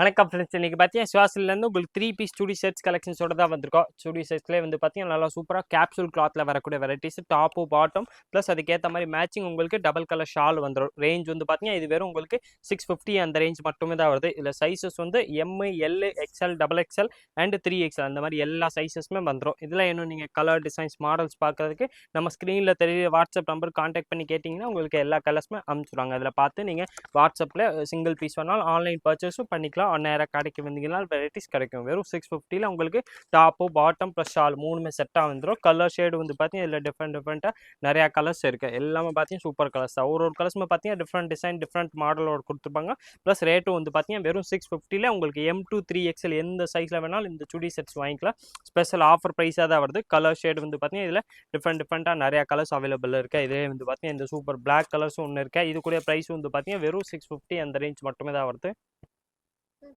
வணக்கம் ஃப்ரெண்ட்ஸ். இன்னைக்கு பார்த்தீங்கன்னா சுவாசிலேருந்து உங்களுக்கு 3 பீஸ் சுடி செட்ஸ் கலெக்ஷன்ஸோட தான் வந்திருக்கோம். சுடி செட்ஸ்லேயே வந்து பார்த்தீங்கன்னா நல்லா சூப்பராக கேப்சூல் கிளாத்தில் வரக்கூடிய வெரைட்டிஸ் டாப்பு பாட்டம் ப்ளஸ் அதுக்கேற்ற மாதிரி மேட்சிங் உங்களுக்கு டபுள் கலர் ஷால் வந்துடும். ரேஞ்ச் வந்து பார்த்தீங்கன்னா இது வெறும் உங்களுக்கு 650 அந்த ரேஞ்ச் மட்டுமே தான் வருது. இதில் சைஸஸ் வந்து M, L, XL, double XL and 3XL அந்த மாதிரி எல்லா சைஸஸுமே வந்துடும். இதில் இன்னும் நீங்கள் கலர் டிசைன்ஸ் மாடல்ஸ் பார்க்கறதுக்கு நம்ம ஸ்க்ரீனில் தெரிய வாட்ஸ்அப் நம்பர் கான்டாக்ட் பண்ணி கேட்டிங்கன்னா உங்களுக்கு எல்லா கலர்ஸுமே அனுப்பிச்சுடுவாங்க. அதில் பார்த்து நீங்கள் வாட்ஸ்அப்பில் சிங்கிள் பீஸ் வேணாலும் ஆன்லைன் பர்ச்சேஸும் பண்ணிக்கலாம். நேராக கடைக்கு வந்தீங்கன்னா வெரைட்டிஸ் கிடைக்கும். வெறும் 650 உங்களுக்கு டாப்பு பாட்டம் ப்ளஸ் ஷால் மூணுமே செட்டாக வந்துடும். கலர் ஷேடு வந்து பார்த்தீங்கன்னா இதில் டிஃப்ரெண்ட்டாக நிறையா கலர்ஸ் இருக்குது. எல்லாமே பார்த்தீங்கன்னா சூப்பர் கலர்ஸ் தான். ஒரு கலர்ஸுமே பார்த்தீங்கன்னா டிஃப்ரெண்ட் டிசைன் டிஃப்ரெண்ட் மாடலோட கொடுத்துருப்பாங்க. ப்ளஸ் ரேட்டும் வந்து பார்த்தீங்கன்னா வெறும் 650 உங்களுக்கு M to 3XL எந்த சைஸில் வேணாலும் இந்த சுடி செட்ஸ் வாங்கிக்கலாம். ஸ்பெஷல் ஆஃபர் ப்ரைஸாக தான் வருது. கலர் ஷேடு வந்து பார்த்தீங்கன்னா இதில் டிஃப்ரெண்ட்டாக நிறையா கலர்ஸ் அவைலபிள் இருக்குது. இதே வந்து பார்த்தீங்கன்னா இந்த சூப்பர் பிளாக் கலர்ஸும் ஒன்று இருக்குது. இது கூட ப்ரைஸ் வந்து பார்த்தீங்கன்னா வெறும் 650 அந்த ரேஞ்ச் மட்டுமே தான் வருது.